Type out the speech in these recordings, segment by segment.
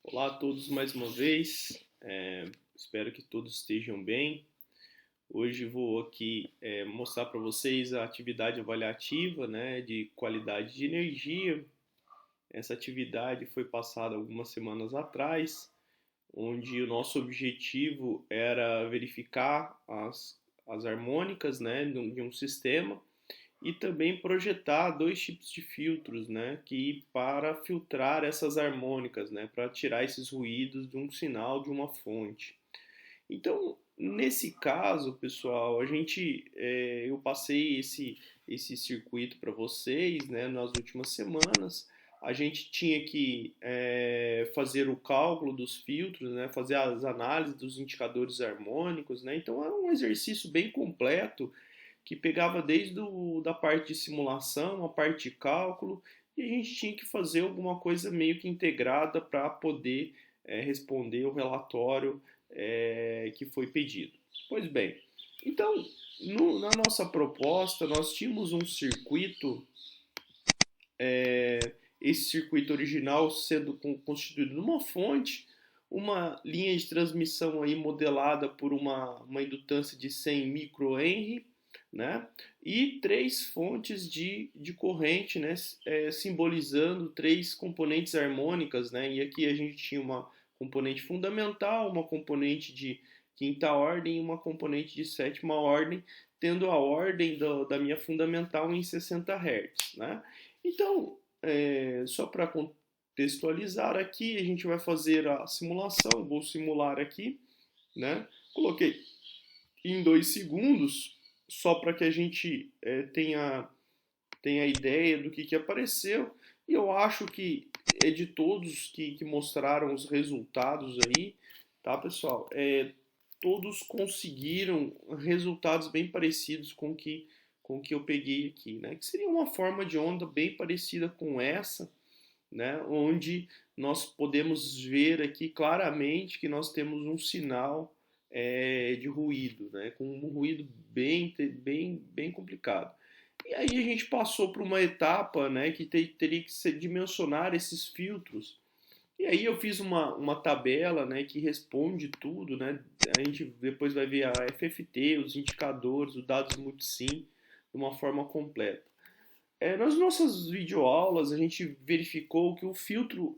Olá a todos mais uma vez, espero que todos estejam bem. Hoje vou aqui mostrar para vocês a atividade avaliativa, né, de qualidade de energia. Essa atividade foi passada algumas semanas atrás, onde o nosso objetivo era verificar as harmônicas, né, de um sistema e também projetar dois tipos de filtros, né, que para filtrar essas harmônicas, né, para tirar esses ruídos de um sinal de uma fonte. Então, nesse caso, pessoal, eu passei esse circuito para vocês, né, nas últimas semanas. A gente tinha que fazer o cálculo dos filtros, né, fazer as análises dos indicadores harmônicos, né. Então, é um exercício bem completo que pegava da parte de simulação, a parte de cálculo, e a gente tinha que fazer alguma coisa meio que integrada para poder responder o relatório que foi pedido. Pois bem, então, na nossa proposta, nós tínhamos um circuito, esse circuito original sendo constituído numa fonte, uma linha de transmissão aí modelada por uma indutância de 100 microhenry, né? E três fontes de corrente, né? Simbolizando três componentes harmônicas, né? E aqui a gente tinha uma componente fundamental, uma componente de quinta ordem e uma componente de sétima ordem, tendo a ordem da minha fundamental em 60 Hz, né? Então, só para contextualizar aqui, a gente vai fazer a simulação, vou simular aqui, né? Coloquei em 2 segundos, só para que a gente tenha ideia do que apareceu. E eu acho que é de todos que mostraram os resultados aí, tá, pessoal? Todos conseguiram resultados bem parecidos com o que eu peguei aqui, né? Que seria uma forma de onda bem parecida com essa, né? Onde nós podemos ver aqui claramente que nós temos um sinal de ruído, né? Com um ruído bem complicado. E aí a gente passou para uma etapa, né, que teria que dimensionar esses filtros. E aí eu fiz uma tabela, né, que responde tudo, né? A gente depois vai ver a FFT, os indicadores, os dados multisim, de uma forma completa. Nas nossas videoaulas, a gente verificou que o filtro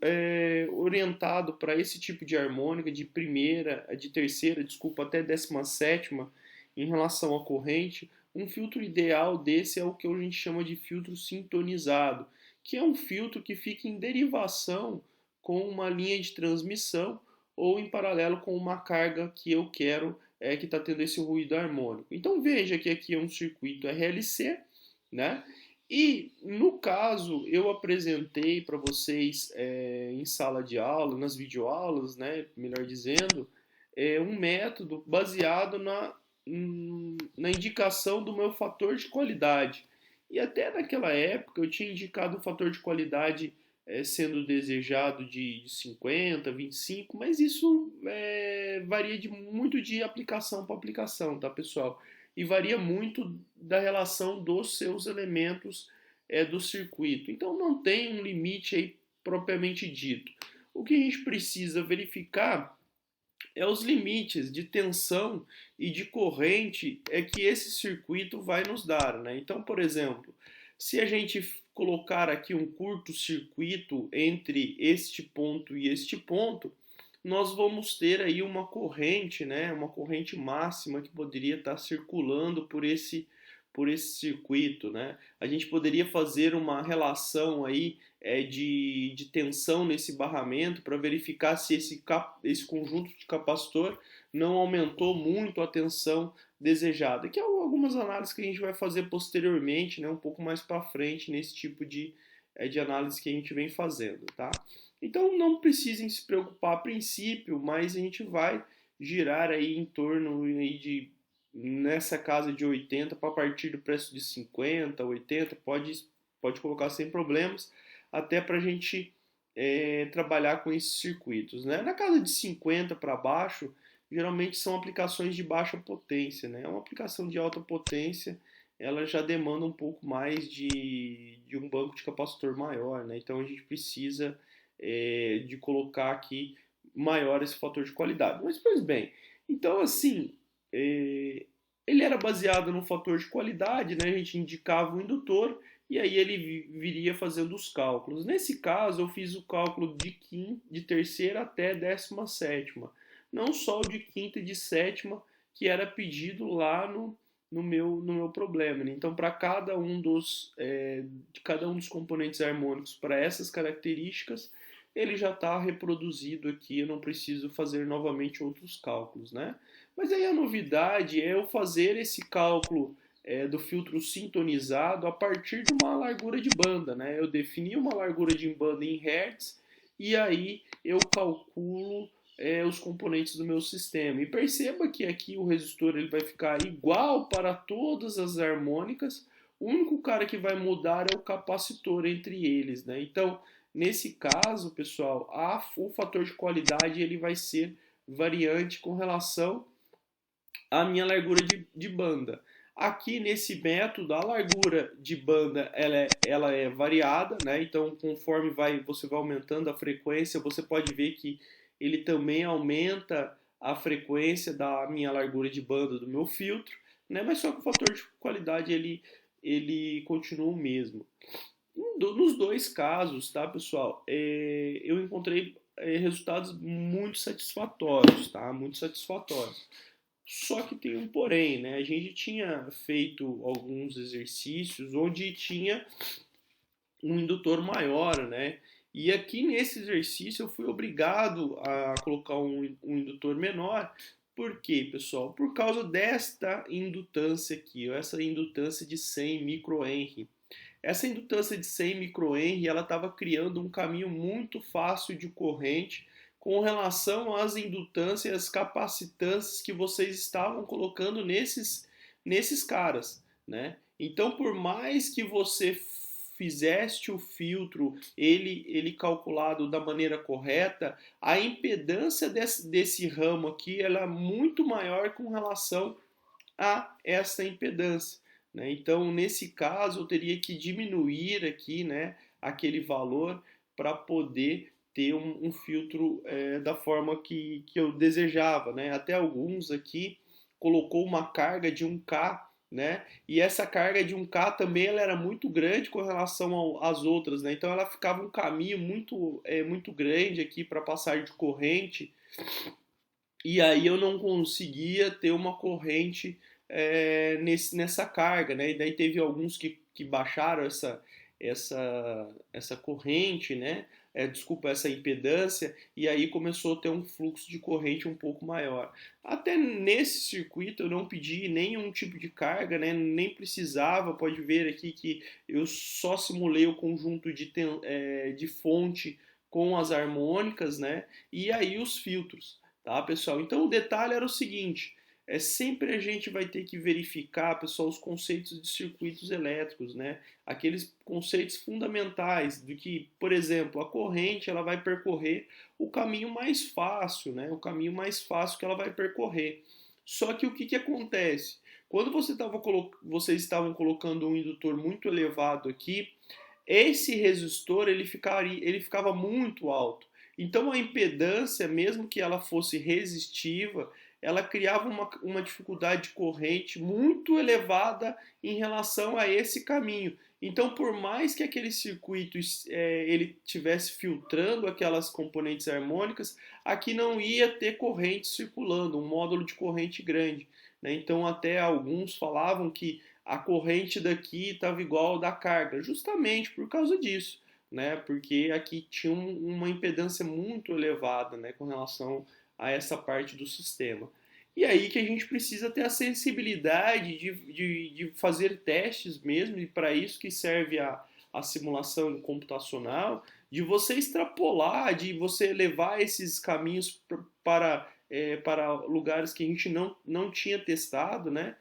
orientado para esse tipo de harmônica, de primeira, de terceira, desculpa, até 17ª, em relação à corrente, um filtro ideal desse é o que a gente chama de filtro sintonizado, que é um filtro que fica em derivação com uma linha de transmissão ou em paralelo com uma carga que eu quero que está tendo esse ruído harmônico. Então veja que aqui é um circuito RLC, né? E no caso eu apresentei para vocês em sala de aula, nas videoaulas, né, melhor dizendo, um método baseado na indicação do meu fator de qualidade. E até naquela época eu tinha indicado um fator de qualidade sendo desejado de 50, 25, mas isso varia muito de aplicação para aplicação, tá, pessoal? E varia muito da relação dos seus elementos do circuito. Então não tem um limite aí propriamente dito. O que a gente precisa verificar é os limites de tensão e de corrente que esse circuito vai nos dar, né? Então, por exemplo, se a gente colocar aqui um curto-circuito entre este ponto e este ponto, nós vamos ter aí uma corrente, né? Uma corrente máxima que poderia estar circulando por esse circuito, né? A gente poderia fazer uma relação aí de tensão nesse barramento para verificar se esse conjunto de capacitor não aumentou muito a tensão desejada, que é algumas análises que a gente vai fazer posteriormente, né, um pouco mais para frente nesse tipo de análise que a gente vem fazendo, tá? Então não precisem se preocupar a princípio, mas a gente vai girar aí em torno aí de nessa casa de 80 para partir do preço de 50, 80, pode colocar sem problemas, até para a gente trabalhar com esses circuitos, né? Na casa de 50 para baixo, geralmente são aplicações de baixa potência, né? Uma aplicação de alta potência, ela já demanda um pouco mais de um banco de capacitor maior, né? Então a gente precisa de colocar aqui maior esse fator de qualidade. Mas, pois bem, então assim, ele era baseado no fator de qualidade, né? A gente indicava o indutor e aí ele viria fazendo os cálculos. Nesse caso, eu fiz o cálculo de terceira até 17ª, não só o de quinta e de sétima, que era pedido lá no meu problema. Né? Então, para cada um dos componentes harmônicos para essas características, ele já está reproduzido aqui, eu não preciso fazer novamente outros cálculos, né? Mas aí a novidade é eu fazer esse cálculo do filtro sintonizado a partir de uma largura de banda, né? Eu defini uma largura de banda em Hertz e aí eu calculo os componentes do meu sistema. E perceba que aqui o resistor ele vai ficar igual para todas as harmônicas, o único cara que vai mudar é o capacitor entre eles, né? Então, nesse caso, pessoal, o fator de qualidade ele vai ser variante com relação à minha largura de banda. Aqui nesse método, a largura de banda ela é variada, né? Então, conforme você vai aumentando a frequência, você pode ver que ele também aumenta a frequência da minha largura de banda do meu filtro, né? Mas só que o fator de qualidade ele continua o mesmo. Nos dois casos, tá, pessoal? Eu encontrei resultados muito satisfatórios, tá? Muito satisfatórios. Só que tem um porém, né? A gente tinha feito alguns exercícios onde tinha um indutor maior, né? E aqui nesse exercício eu fui obrigado a colocar um indutor menor. Por quê, pessoal? Por causa desta indutância aqui, essa indutância de 100 microhenry. Essa indutância de 100 microhenry, ela estava criando um caminho muito fácil de corrente com relação às indutâncias e às capacitâncias que vocês estavam colocando nesses caras, né? Então, por mais que você fizeste o filtro, ele calculado da maneira correta, a impedância desse ramo aqui ela é muito maior com relação a essa impedância. Né? Então, nesse caso, eu teria que diminuir aqui, né, aquele valor para poder ter um filtro da forma que eu desejava. Né? Até alguns aqui colocou uma carga de 1K, né? E essa carga de 1K também ela era muito grande com relação às outras, né? Então ela ficava um caminho muito grande aqui para passar de corrente e aí eu não conseguia ter uma corrente nessa carga, né? E daí teve alguns que baixaram essa corrente, né? Desculpa, essa impedância, e aí começou a ter um fluxo de corrente um pouco maior. Até nesse circuito eu não pedi nenhum tipo de carga, né? Nem precisava, pode ver aqui que eu só simulei o conjunto de fonte com as harmônicas, né? E aí os filtros. Tá, pessoal? Então o detalhe era o seguinte: sempre a gente vai ter que verificar, pessoal, os conceitos de circuitos elétricos, né? Aqueles conceitos fundamentais de que, por exemplo, a corrente ela vai percorrer o caminho mais fácil, né? O caminho mais fácil que ela vai percorrer. Só que o que acontece? Quando vocês estavam colocando um indutor muito elevado aqui, esse resistor ele ficava muito alto. Então a impedância, mesmo que ela fosse resistiva, ela criava uma dificuldade de corrente muito elevada em relação a esse caminho. Então, por mais que aquele circuito ele tivesse filtrando aquelas componentes harmônicas, aqui não ia ter corrente circulando, um módulo de corrente grande. Né? Então, até alguns falavam que a corrente daqui estava igual ao da carga, justamente por causa disso, né? Porque aqui tinha uma impedância muito elevada, né, com relação a essa parte do sistema. E aí que a gente precisa ter a sensibilidade de fazer testes mesmo, e para isso que serve a simulação computacional, de você extrapolar, de você levar esses caminhos para lugares que a gente não tinha testado, né?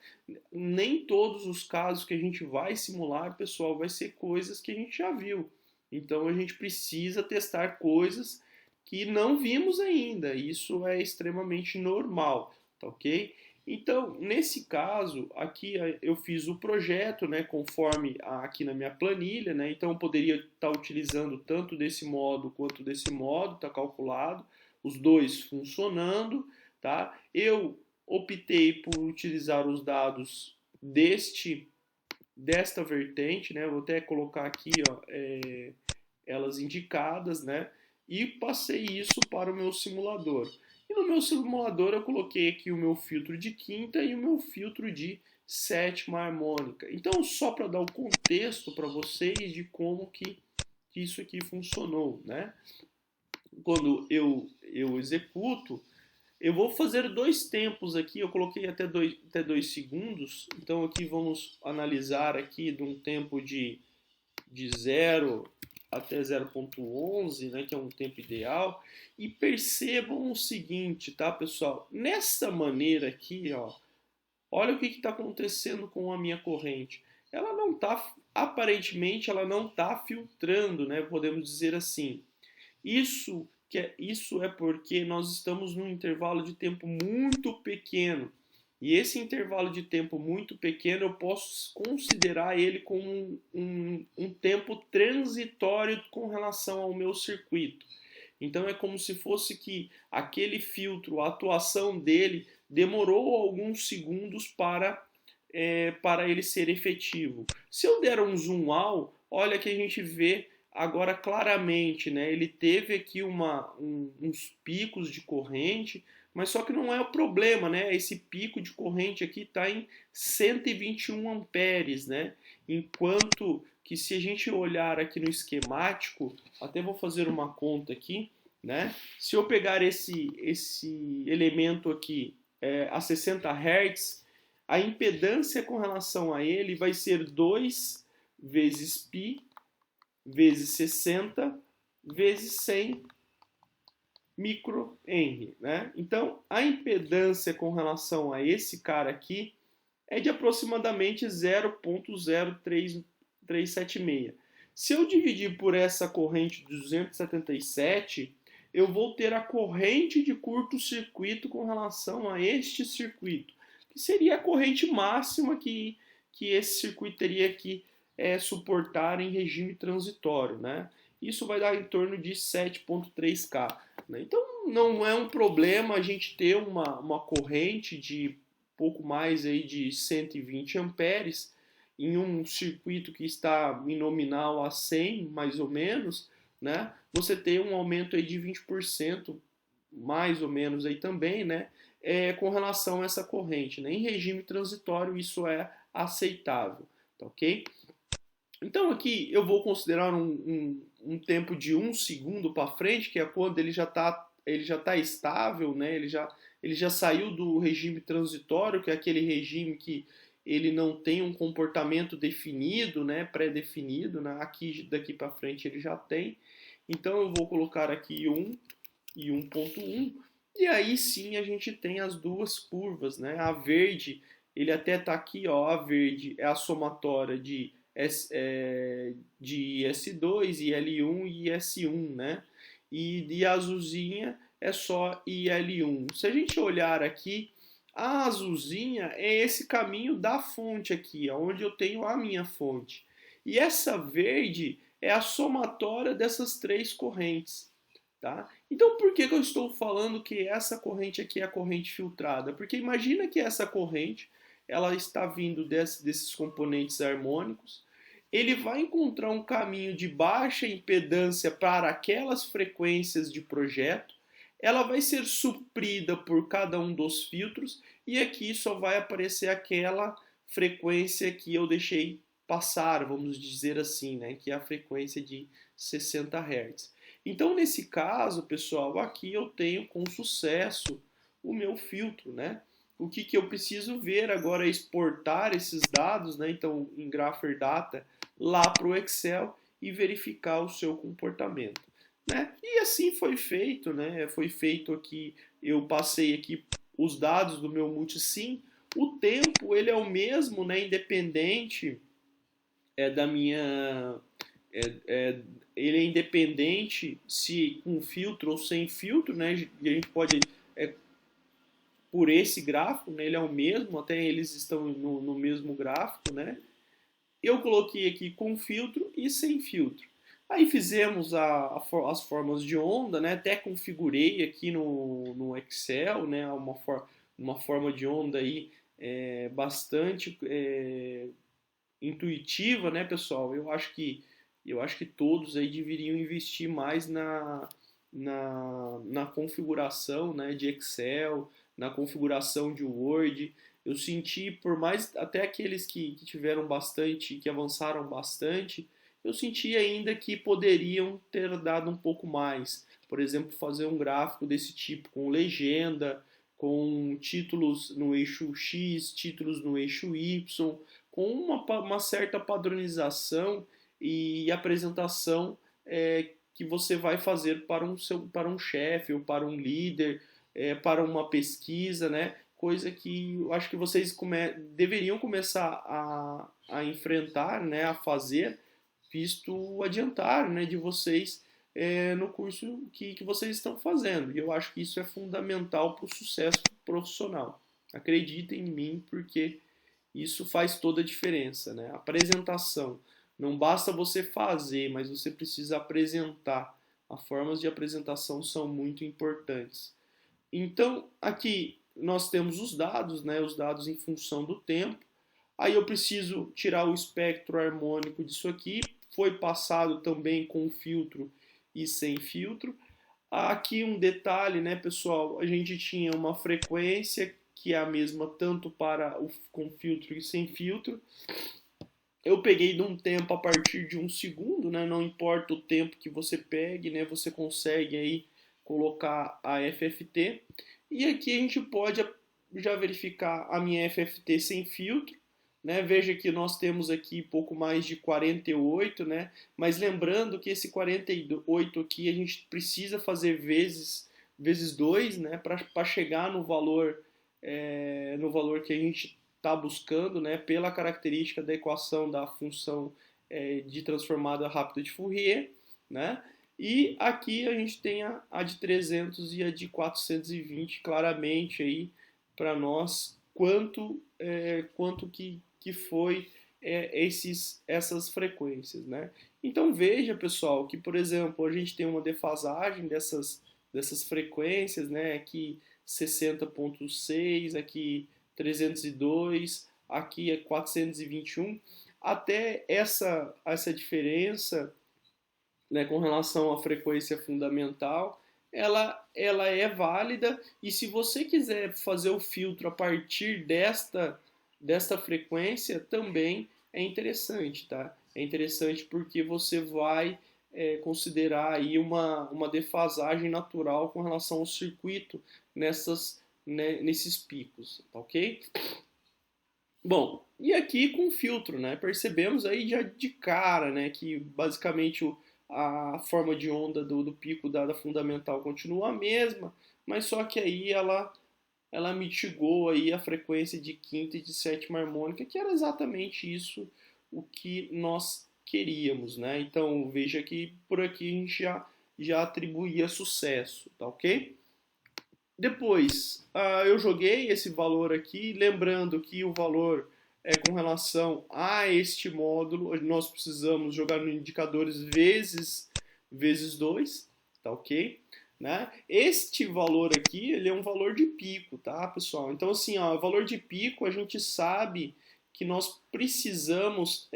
Nem todos os casos que a gente vai simular, pessoal, vai ser coisas que a gente já viu. Então a gente precisa testar coisas que não vimos ainda. Isso é extremamente normal, tá ok? Então, nesse caso, aqui eu fiz o projeto, né, conforme aqui na minha planilha, né, então eu poderia estar utilizando tanto desse modo quanto desse modo, está calculado, os dois funcionando, tá? Eu optei por utilizar os dados desta vertente, né, vou até colocar aqui, ó, elas indicadas, né, e passei isso para o meu simulador. E no meu simulador eu coloquei aqui o meu filtro de quinta e o meu filtro de sétima harmônica. Então, só para dar o contexto para vocês de como que isso aqui funcionou, né? Quando eu executo, eu vou fazer dois tempos aqui, eu coloquei até 2 segundos, então aqui vamos analisar aqui de um tempo de 0 até 0,11, né, que é um tempo ideal, e percebam o seguinte, tá, pessoal? Nessa maneira aqui, ó, olha o que está acontecendo com a minha corrente. Ela não está, aparentemente, ela não está filtrando, né, podemos dizer assim. Isso é porque nós estamos num intervalo de tempo muito pequeno. E esse intervalo de tempo muito pequeno eu posso considerar ele como um tempo transitório com relação ao meu circuito. Então é como se fosse que aquele filtro, a atuação dele demorou alguns segundos para ele ser efetivo. Se eu der um zoom out, olha que a gente vê agora claramente, né? Ele teve aqui uns picos de corrente, mas só que não é o problema, né? Esse pico de corrente aqui está em 121 amperes, né? Enquanto que se a gente olhar aqui no esquemático, até vou fazer uma conta aqui, né? Se eu pegar esse elemento aqui a 60 Hz, a impedância com relação a ele vai ser 2 vezes π vezes 60 vezes 100 microhenry, né? Então, a impedância com relação a esse cara aqui é de aproximadamente 0,0376. Se eu dividir por essa corrente de 277, eu vou ter a corrente de curto-circuito com relação a este circuito, que seria a corrente máxima que esse circuito teria que suportar em regime transitório, né? Isso vai dar em torno de 7,3K. Né? Então não é um problema a gente ter uma corrente de pouco mais aí de 120 amperes em um circuito que está em nominal a 100, mais ou menos, né? Você ter um aumento aí de 20%, mais ou menos aí também, né? Com relação a essa corrente, né? Em regime transitório isso é aceitável, tá ok? Então aqui eu vou considerar um tempo de 1 segundo para frente, que é quando ele já tá estável, né? Ele já saiu do regime transitório, que é aquele regime que ele não tem um comportamento definido, né? Pré-definido, né? Aqui daqui para frente ele já tem. Então eu vou colocar aqui 1 e 1,1, e aí sim a gente tem as duas curvas, né? A verde, ele até tá aqui, ó, a verde é a somatória de S2, IL1 e S1, né? E a azulzinha é só IL1. Se a gente olhar aqui, a azulzinha é esse caminho da fonte aqui, onde eu tenho a minha fonte. E essa verde é a somatória dessas três correntes. Tá? Então, por que eu estou falando que essa corrente aqui é a corrente filtrada? Porque imagina que essa corrente ela está vindo desses componentes harmônicos, ele vai encontrar um caminho de baixa impedância para aquelas frequências de projeto, ela vai ser suprida por cada um dos filtros, e aqui só vai aparecer aquela frequência que eu deixei passar, vamos dizer assim, né? Que é a frequência de 60 Hz. Então, nesse caso, pessoal, aqui eu tenho com sucesso o meu filtro, né? O que eu preciso ver agora é exportar esses dados, né? Então, em Grapher Data, lá para o Excel e verificar o seu comportamento, né? E assim foi feito, né? Foi feito aqui, eu passei aqui os dados do meu multisim. O tempo ele é o mesmo, né? Independente da minha ele é independente se com filtro ou sem filtro, né? E a gente pode por esse gráfico, né? Ele é o mesmo, até eles estão no mesmo gráfico, né? Eu coloquei aqui com filtro e sem filtro. Aí fizemos as formas de onda, né? Até configurei aqui no Excel, né? Uma forma de onda aí bastante intuitiva, né, pessoal? Eu acho que todos aí deveriam investir mais na configuração, né, de Excel, na configuração de Word. Eu senti, por mais até aqueles que tiveram bastante, que avançaram bastante, eu senti ainda que poderiam ter dado um pouco mais. Por exemplo, fazer um gráfico desse tipo, com legenda, com títulos no eixo X, títulos no eixo Y, com uma certa padronização e apresentação que você vai fazer para um chefe ou para um líder, para uma pesquisa, né? Coisa que eu acho que vocês deveriam começar a enfrentar, né? A fazer, visto o adiantar, né? De vocês no curso que vocês estão fazendo. E eu acho que isso é fundamental para o sucesso profissional. Acreditem em mim, porque isso faz toda a diferença, né? Apresentação. Não basta você fazer, mas você precisa apresentar. As formas de apresentação são muito importantes. Então, aqui nós temos os dados, né? Os dados em função do tempo. Aí eu preciso tirar o espectro harmônico disso aqui. Foi passado também com filtro e sem filtro. Aqui um detalhe, né, pessoal? A gente tinha uma frequência que é a mesma tanto para o com filtro e sem filtro. Eu peguei de um tempo a partir de 1 segundo, né? Não importa o tempo que você pegue, né? Você consegue aí colocar a FFT. E aqui a gente pode já verificar a minha FFT sem filtro, né? Veja que nós temos aqui pouco mais de 48, né? Mas lembrando que esse 48 aqui a gente precisa fazer vezes 2, né? Para chegar no valor que a gente está buscando, né? Pela característica da equação da função de transformada rápida de Fourier, né? E aqui a gente tem a de 300 e a de 420 claramente aí para nós quanto que foi essas frequências, né? Então veja, pessoal, que por exemplo a gente tem uma defasagem dessas frequências, né? Aqui 60,6, aqui 302, aqui é 421. Até essa diferença, né, com relação à frequência fundamental, ela é válida, e se você quiser fazer o filtro a partir desta frequência, também é interessante, tá? É interessante porque você vai considerar aí uma defasagem natural com relação ao circuito nesses picos, tá ok? Bom, e aqui com filtro, né? Percebemos aí já de cara, né, que basicamente a forma de onda do pico da fundamental continua a mesma, mas só que aí ela mitigou aí a frequência de quinta e de sétima harmônica, que era exatamente isso o que nós queríamos, né? Então veja que por aqui a gente já atribuía sucesso, tá ok? Depois, eu joguei esse valor aqui, lembrando que o valor com relação a este módulo, nós precisamos jogar no indicadores vezes 2, tá ok? Né? Este valor aqui, ele é um valor de pico, tá, pessoal? Então, assim, ó, valor de pico, a gente sabe que nós precisamos,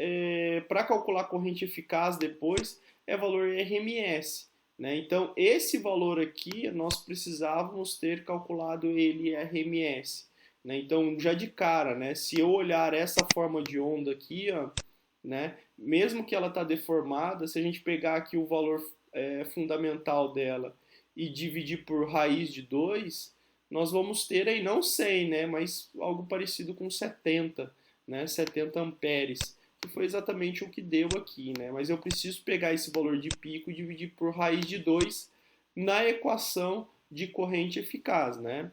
para calcular a corrente eficaz depois, é valor RMS. Né? Então, esse valor aqui, nós precisávamos ter calculado ele RMS. Né? Então, já de cara, né? Se eu olhar essa forma de onda aqui, ó, né? Mesmo que ela está deformada, se a gente pegar aqui o valor fundamental dela e dividir por raiz de 2, nós vamos ter aí não 100, né? Mas algo parecido com 70, né? 70 amperes. Que foi exatamente o que deu aqui, né? Mas eu preciso pegar esse valor de pico e dividir por raiz de 2 na equação de corrente eficaz, né?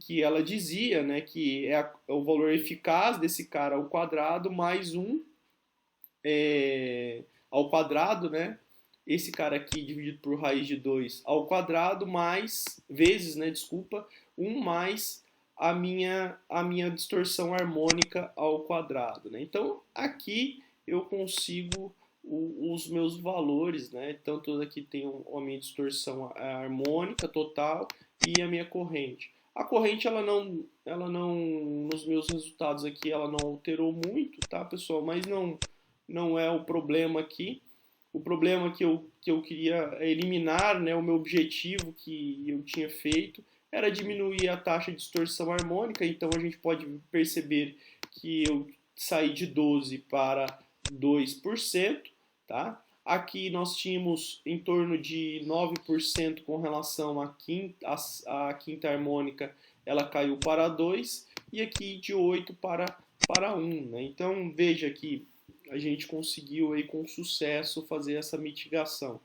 Que ela dizia, né, que é o valor eficaz desse cara ao quadrado mais 1 ao quadrado, né? Esse cara aqui dividido por raiz de 2 ao quadrado mais, vezes, né, desculpa, 1 mais a minha distorção harmônica ao quadrado, né? Então aqui eu consigo os meus valores, né? Tanto aqui tem a minha distorção harmônica total e a minha corrente. A corrente ela não, nos meus resultados aqui ela não alterou muito, tá, pessoal? Mas não é o problema aqui. O problema que eu queria eliminar, né, o meu objetivo que eu tinha feito, era diminuir a taxa de distorção harmônica. Então a gente pode perceber que eu saí de 12 para 2%, tá? Aqui nós tínhamos em torno de 9% com relação à quinta harmônica, ela caiu para 2, e aqui de 8 para 1, né? Então veja que a gente conseguiu aí com sucesso fazer essa mitigação.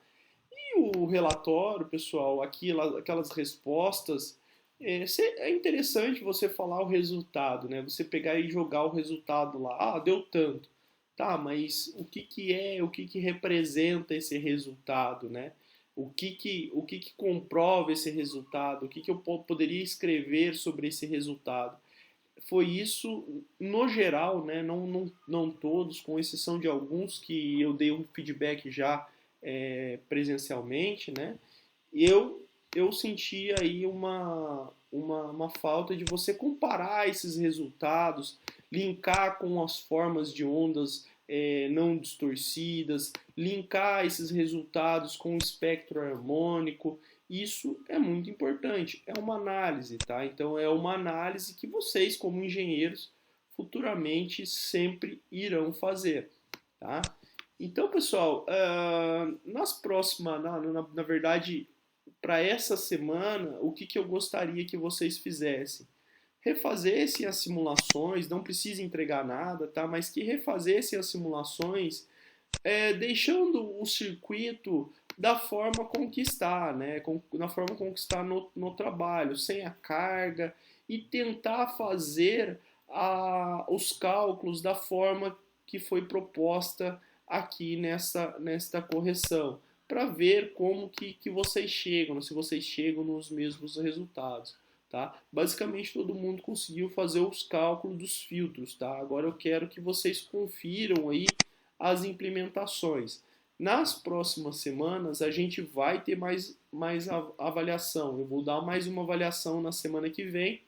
E o relatório, pessoal, aquelas respostas, é interessante você falar o resultado, né? Você pegar e jogar o resultado lá. Ah, deu tanto. Tá, mas o que representa esse resultado, né? O que comprova esse resultado? O que eu poderia escrever sobre esse resultado? Foi isso no geral, né? Não todos, com exceção de alguns que eu dei um feedback já presencialmente, né? Eu, eu senti aí uma falta de você comparar esses resultados, linkar com as formas de ondas não distorcidas, linkar esses resultados com o espectro harmônico. Isso é muito importante. É uma análise, tá? Então é uma análise que vocês, como engenheiros, futuramente sempre irão fazer, tá? Então, pessoal, nas próximas, na verdade, para essa semana, o que eu gostaria que vocês fizessem? Refazessem as simulações, não precisa entregar nada, tá? Mas que refazessem as simulações, deixando o circuito da forma com que está, né? Na forma com que está no trabalho, sem a carga, e tentar fazer os cálculos da forma que foi proposta aqui nesta correção, para ver como que vocês chegam, se vocês chegam nos mesmos resultados. Tá? Basicamente todo mundo conseguiu fazer os cálculos dos filtros. Tá? Agora eu quero que vocês confiram aí as implementações. Nas próximas semanas a gente vai ter mais avaliação. Eu vou dar mais uma avaliação na semana que vem,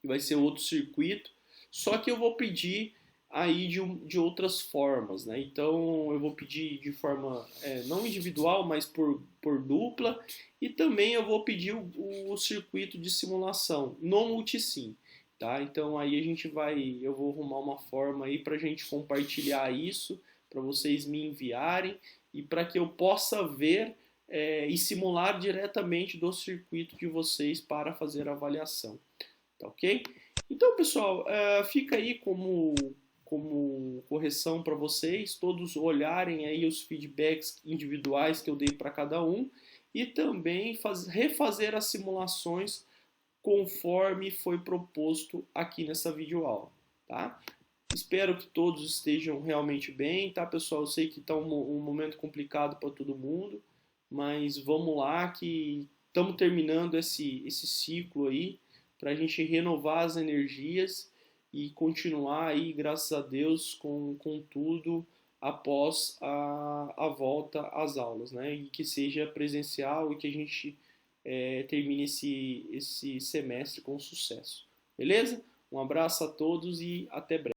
que vai ser outro circuito, só que eu vou pedir aí de outras formas, né? Então eu vou pedir de forma não individual, mas por dupla, e também eu vou pedir o circuito de simulação no multisim, tá? Então aí eu vou arrumar uma forma aí para a gente compartilhar isso, para vocês me enviarem e para que eu possa ver e simular diretamente do circuito de vocês para fazer a avaliação. Tá ok? Então, pessoal, fica aí como correção para vocês, todos olharem aí os feedbacks individuais que eu dei para cada um e também refazer as simulações conforme foi proposto aqui nessa videoaula, tá? Espero que todos estejam realmente bem, tá, pessoal? Eu sei que está um momento complicado para todo mundo, mas vamos lá que estamos terminando esse ciclo aí para a gente renovar as energias e continuar aí, graças a Deus, com tudo após a volta às aulas, né? E que seja presencial e que a gente termine esse semestre com sucesso. Beleza? Um abraço a todos e até breve.